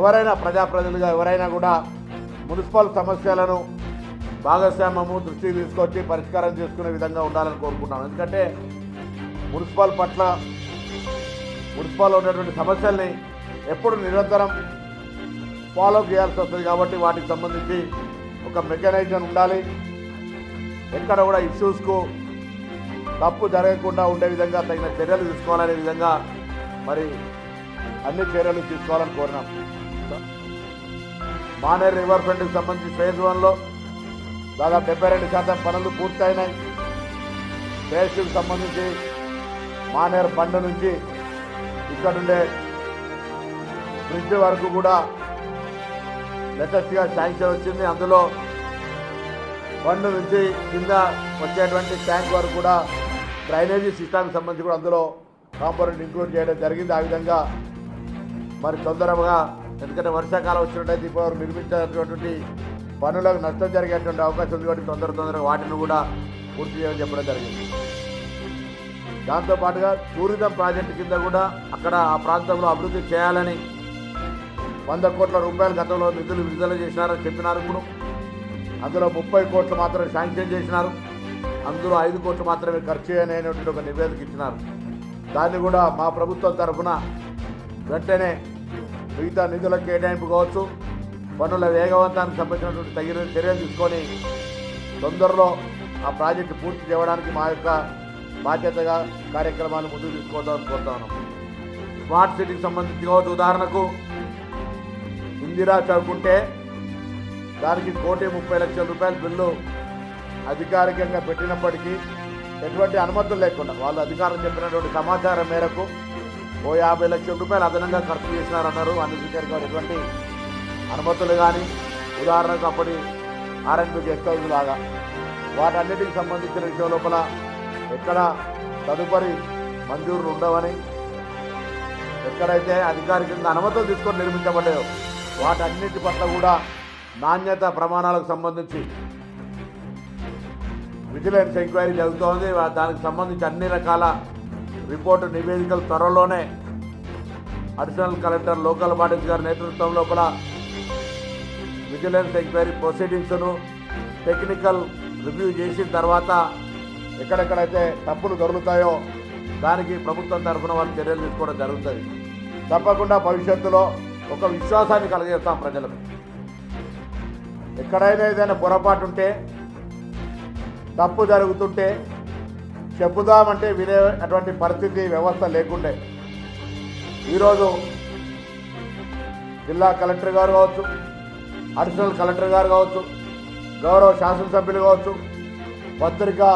ఎవరైనా ప్రజాప్రతినిధులుగా ఎవరైనా కూడా మున్సిపల్ సమస్యలను భాగస్వామ్యము దృష్టికి తీసుకొచ్చి పరిష్కారం చేసుకునే విధంగా ఉండాలని కోరుకుంటున్నాం. ఎందుకంటే మున్సిపల్లో ఉన్నటువంటి సమస్యల్ని ఎప్పుడు నిరంతరం ఫాలో చేయాల్సి వస్తుంది. కాబట్టి వాటికి సంబంధించి ఒక మెకానిజం ఉండాలి. ఎక్కడ కూడా ఇష్యూస్కు తప్పు జరగకుండా ఉండే విధంగా తగిన చర్యలు తీసుకోవాలనే విధంగా మరి అన్ని చర్యలు తీసుకోవాలని కోరినాం. మానేరు రివర్ ఫ్రంట్కి సంబంధించి ఫేజ్ 1లో దాదాపు 72% పనులు పూర్తయినాయి. ఫేజ్ 2కి సంబంధించి మానేరు బండ్ నుంచి ఇక్కడుండే బ్రిడ్జ్ వరకు కూడా లేటెస్ట్గా శాంక్షన్ వచ్చింది. అందులో బండ్ నుంచి కింద వచ్చేటువంటి ట్యాంక్ వరకు కూడా డ్రైనేజీ సిస్టమ్కి సంబంధించి కూడా అందులో కాంపోనెంట్ ఇంక్లూడ్ చేయడం జరిగింది. ఆ విధంగా మరి తొందరగా, ఎందుకంటే వర్షాకాలం వచ్చినట్టయితే ఇప్పుడు నిర్మించేటువంటి పనులకు నష్టం జరిగేటువంటి అవకాశం ఉంది. కాబట్టి తొందరగా వాటిని కూడా పూర్తి చేయమని చెప్పడం జరిగింది. దాంతోపాటుగా టూరిజం ప్రాజెక్టు కింద కూడా అక్కడ ఆ ప్రాంతంలో అభివృద్ధి చేయాలని 100 కోట్ల రూపాయలు గతంలో నిధులు విడుదల చేసినారని చెప్పినారు. ఇప్పుడు అందులో 30 కోట్లు మాత్రమే శాంక్షన్ చేసినారు. అందులో 5 కోట్లు మాత్రమే ఖర్చు అనేటువంటి ఒక నివేదిక ఇచ్చినారు. దాన్ని కూడా మా ప్రభుత్వం తరఫున వెంటనే మిగతా నిధుల కేటాయింపు కావచ్చు, పనుల వేగవంతానికి సంబంధించినటువంటి తగిన చర్యలు తీసుకొని తొందరలో ఆ ప్రాజెక్టు పూర్తి చేయడానికి మా యొక్క బాధ్యతగా కార్యక్రమాలు ముందుకు తీసుకోవడానికి కోరుతా ఉన్నాం. స్మార్ట్ సిటీకి సంబంధించి కావచ్చు, ఉదాహరణకు ఇందిరా చౌక్ ఉంటే దానికి 1,30,00,000 రూపాయల బిల్లు అధికారికంగా పెట్టినప్పటికీ ఎటువంటి అనుమతులు లేకుండా వాళ్ళు అధికారులు చెప్పినటువంటి సమాచారం మేరకు 50 లక్షల రూపాయలు అదనంగా ఖర్చు చేసినారన్నారు. అన్నిటికీ ఎటువంటి అనుమతులు కానీ, ఉదాహరణకు అప్పటి ఆర్ఎన్బి గెస్ట్ హౌస్ లాగా వాటన్నిటికి సంబంధించిన విషయం లోపల ఎక్కడ తదుపరి మంజూరులు ఉండవని, ఎక్కడైతే అధికారికంగా అనుమతులు తీసుకొని నిర్మించబడ్డాయో వాటన్నిటి పట్ల కూడా నాణ్యత ప్రమాణాలకు సంబంధించి విజిలెన్స్ ఎంక్వైరీ జరుగుతోంది. దానికి సంబంధించి అన్ని రకాల రిపోర్టు నివేదికలు త్వరలోనే అడిషనల్ కలెక్టర్ లోకల్ బాడీస్ గారి నేతృత్వం లోపల విజిలెన్స్ ఎంక్వైరీ ప్రొసీడింగ్స్ను టెక్నికల్ రివ్యూ చేసిన తర్వాత ఎక్కడెక్కడైతే తప్పులు దొరుకుతాయో దానికి ప్రభుత్వం తరఫున వాళ్ళు చర్యలు తీసుకోవడం జరుగుతుంది. తప్పకుండా భవిష్యత్తులో ఒక విశ్వాసాన్ని కలగజేస్తాం ప్రజలకు. ఎక్కడైనా ఏదైనా పొరపాటు ఉంటే, తప్పు జరుగుతుంటే చెప్పుదామంటే వినే అటువంటి పరిస్థితి వ్యవస్థ లేకుండే ఈరోజు జిల్లా కలెక్టర్ గారు కావచ్చు, అడిషనల్ కలెక్టర్ గారు కావచ్చు, గౌరవ శాసనసభ్యులు కావచ్చు, పత్రికా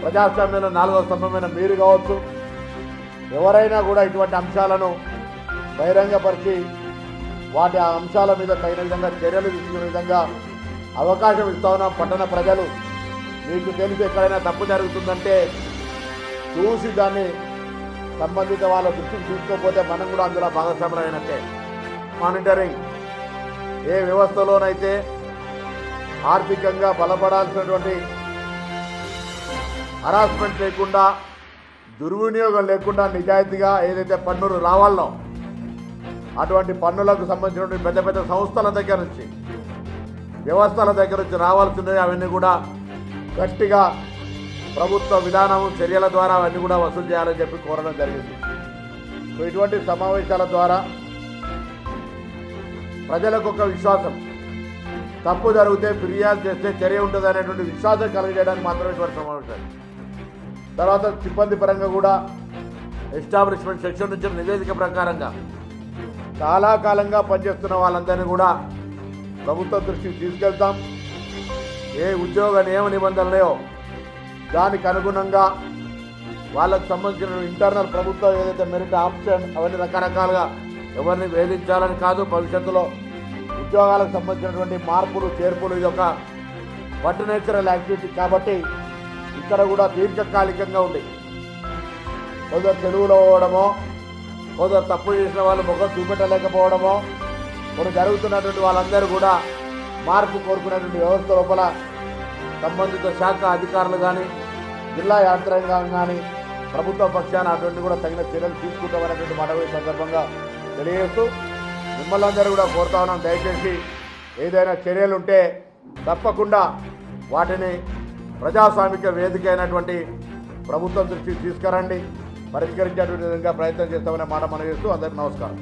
ప్రజాస్వామ్యంలో 4వ స్తంభమైన మీరు కావచ్చు, ఎవరైనా కూడా ఇటువంటి అంశాలను బహిరంగపరిచి వాటి ఆ అంశాల మీద తగిన విధంగా చర్యలు తీసుకునే విధంగా అవకాశం ఇస్తా ఉన్నాం. పట్టణ ప్రజలు మీకు తెలిసి ఎక్కడైనా తప్పు జరుగుతుందంటే చూసి దాన్ని సంబంధిత వాళ్ళ దృష్టికి తీసుకోకపోతే మనం కూడా అందులో భాగస్వామ్యమైనట్టే. మానిటరింగ్ ఏ వ్యవస్థలోనైతే ఆర్థికంగా బలపడాల్సినటువంటి హరాస్మెంట్ లేకుండా, దుర్వినియోగం లేకుండా నిజాయితీగా ఏదైతే పన్నులు రావాలనో అటువంటి పన్నులకు సంబంధించినటువంటి పెద్ద పెద్ద సంస్థల దగ్గర నుంచి, వ్యవస్థల దగ్గర నుంచి రావాల్సినవి అవన్నీ కూడా గట్టిగా ప్రభుత్వ విధానం చర్యల ద్వారా అవన్నీ కూడా వసూలు చేయాలని చెప్పి కోరడం జరిగింది. సో ఇటువంటి సమావేశాల ద్వారా ప్రజలకు ఒక విశ్వాసం, తప్పు జరిగితే ఫిర్యాదు చేస్తే చర్య ఉంటుంది అనేటువంటి విశ్వాసం కలిగజేయడానికి మాత్రమే ఇటువంటి సమావేశాలు. తర్వాత సిబ్బంది పరంగా కూడా ఎస్టాబ్లిష్మెంట్ సెక్షన్ నుంచి నివేదిక ప్రకారంగా చాలా కాలంగా పనిచేస్తున్న వాళ్ళందరినీ కూడా ప్రభుత్వం దృష్టికి తీసుకెళ్తాం. ఏ ఉద్యోగ నియమ నిబంధనలేవో దానికి అనుగుణంగా వాళ్ళకు సంబంధించిన ఇంటర్నల్ ప్రభుత్వం ఏదైతే మెరిట్ ఆప్షన్ అవన్నీ రకరకాలుగా ఎవరిని వేధించాలని కాదు, భవిష్యత్తులో ఉద్యోగాలకు సంబంధించినటువంటి మార్పులు చేర్పులు ఇది ఒక వట్ నేచురల్ యాక్టివిటీ కాబట్టి ఇక్కడ కూడా దీర్ఘకాలికంగా ఉంది. కొందరు తెలుగులో పోవడమో, కొందరు తప్పు చేసిన వాళ్ళు ముఖం చూపెట్టలేకపోవడమో, కొన్ని జరుగుతున్నటువంటి వాళ్ళందరూ కూడా మార్పు కోరుకునేటువంటి వ్యవస్థ లోపల సంబంధిత శాఖ అధికారులు కానీ, జిల్లా యంత్రాంగం కానీ ప్రభుత్వ పక్షాన అటువంటి కూడా తగిన చర్యలు తీసుకుంటామనేటువంటి మనవి సందర్భంగా తెలియజేస్తూ మిమ్మల్ని అందరూ కూడా కోరుతా ఉన్నాం, దయచేసి ఏదైనా చర్యలు ఉంటే తప్పకుండా వాటిని ప్రజాస్వామిక వేదిక అయినటువంటి ప్రభుత్వం దృష్టికి తీసుకురండి, పరిష్కరించేటువంటి విధంగా ప్రయత్నం చేస్తామనే మాట మనం చేస్తూ అందరికీ నమస్కారం.